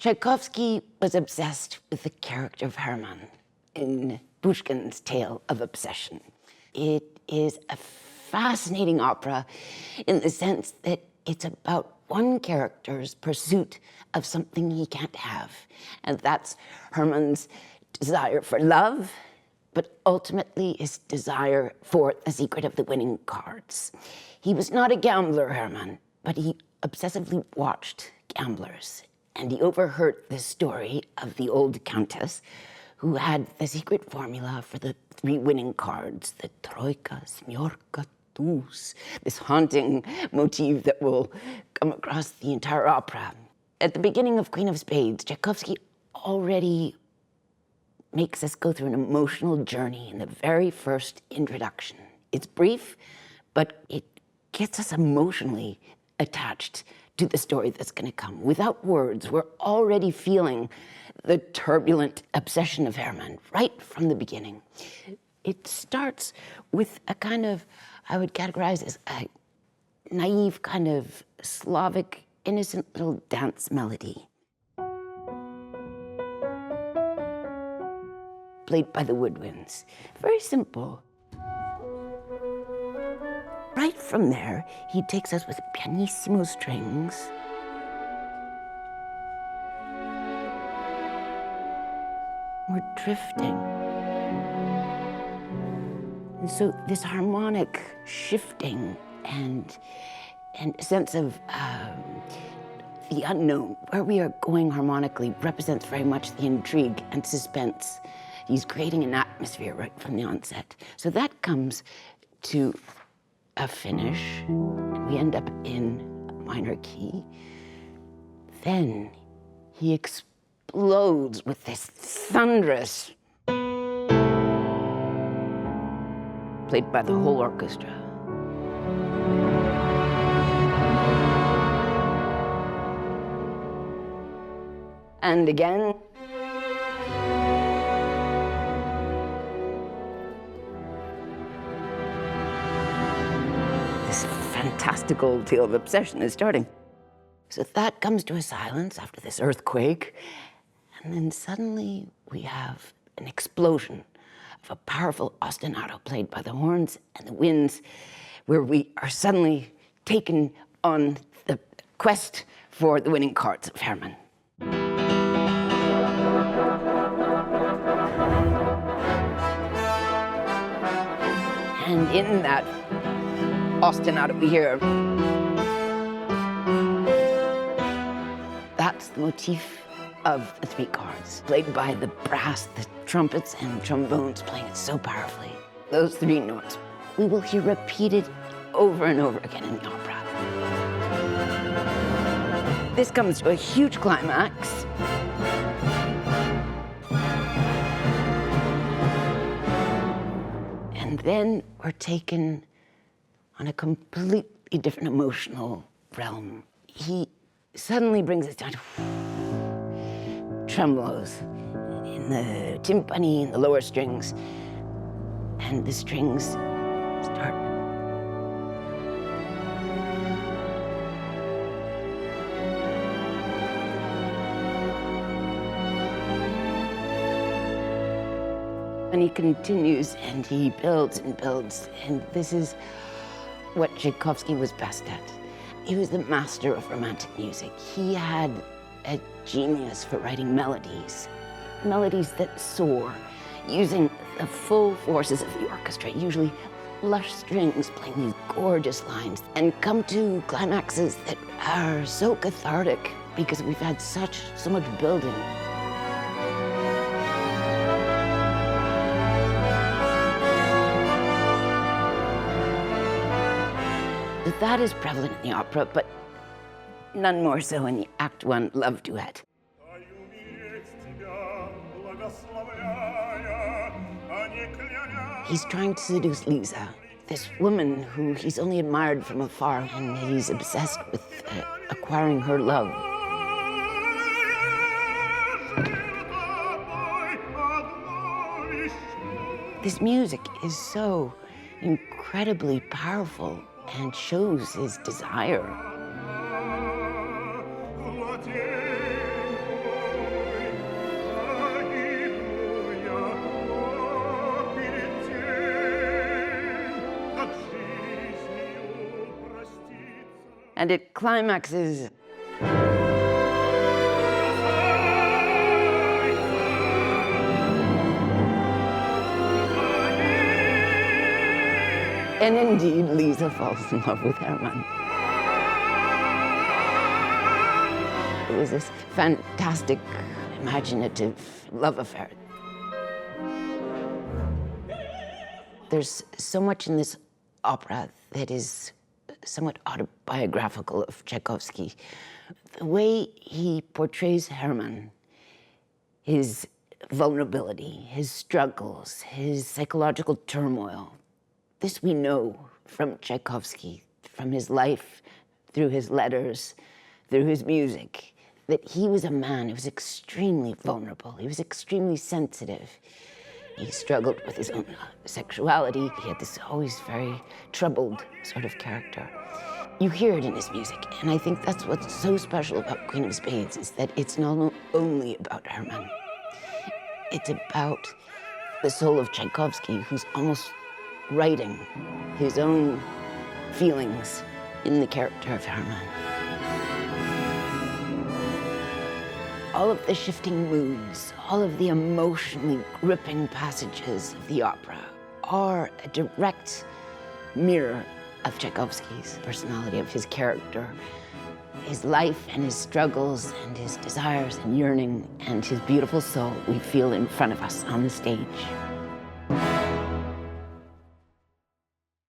Tchaikovsky was obsessed with the character of Herman in Pushkin's Tale of Obsession. It is a fascinating opera in the sense that it's about one character's pursuit of something he can't have, and that's Herman's desire for love, but ultimately his desire for the secret of the winning cards. He was not a gambler, Herman, but he obsessively watched gamblers, and he overheard the story of the old countess who had the secret formula for the 3 winning cards, the troika, smyorka, tuz, this haunting motif that will come across the entire opera. At the beginning of Queen of Spades, Tchaikovsky already makes us go through an emotional journey in the very first introduction. It's brief, but it gets us emotionally attached to the story that's going to come. Without words, we're already feeling the turbulent obsession of Herman right from the beginning. It starts with a kind of, I would categorize as a naive kind of Slavic, innocent little dance melody, played by the woodwinds. Very simple. Right from there, he takes us with pianissimo strings, we're drifting. And so this harmonic shifting and a sense of the unknown, where we are going harmonically, represents very much the intrigue and suspense. He's creating an atmosphere right from the onset. So that comes to a finish, and we end up in a minor key. Then he explodes with this thunderous, played by the whole orchestra. And again. This fantastical tale of obsession is starting. So that comes to a silence after this earthquake, and then suddenly we have an explosion of a powerful ostinato played by the horns and the winds, where we are suddenly taken on the quest for the winning cards of Herman. And in that ostinato we hear, that's the motif of the 3 cards, played by the brass, the trumpets and trombones playing it so powerfully. Those 3 notes we will hear repeated over and over again in the opera. This comes to a huge climax. And then we're taken on a completely different emotional realm. He suddenly brings us down to tremolos in the timpani and the lower strings, and the strings start and he continues and he builds and builds, and this is what Tchaikovsky was best at. He was the master of romantic music. He had a genius for writing melodies that soar, using the full forces of the orchestra, usually lush strings playing these gorgeous lines, and come to climaxes that are so cathartic because we've had so much building. That is prevalent in the opera, but none more so in the Act 1 love duet. He's trying to seduce Lisa, this woman who he's only admired from afar, and he's obsessed with acquiring her love. This music is so incredibly powerful and shows his desire. And it climaxes. And indeed, Lisa falls in love with Herman. It was this fantastic, imaginative love affair. There's so much in this opera that is somewhat autobiographical of Tchaikovsky. The way he portrays Herman, his vulnerability, his struggles, his psychological turmoil, this we know from Tchaikovsky, from his life, through his letters, through his music, that he was a man who was extremely vulnerable. He was extremely sensitive. He struggled with his own sexuality. He had this always very troubled sort of character. You hear it in his music, and I think that's what's so special about Queen of Spades, is that it's not only about Herman. It's about the soul of Tchaikovsky, who's almost writing his own feelings in the character of Herman. All of the shifting moods, all of the emotionally gripping passages of the opera are a direct mirror of Tchaikovsky's personality, of his character, his life and his struggles and his desires and yearning and his beautiful soul we feel in front of us on the stage.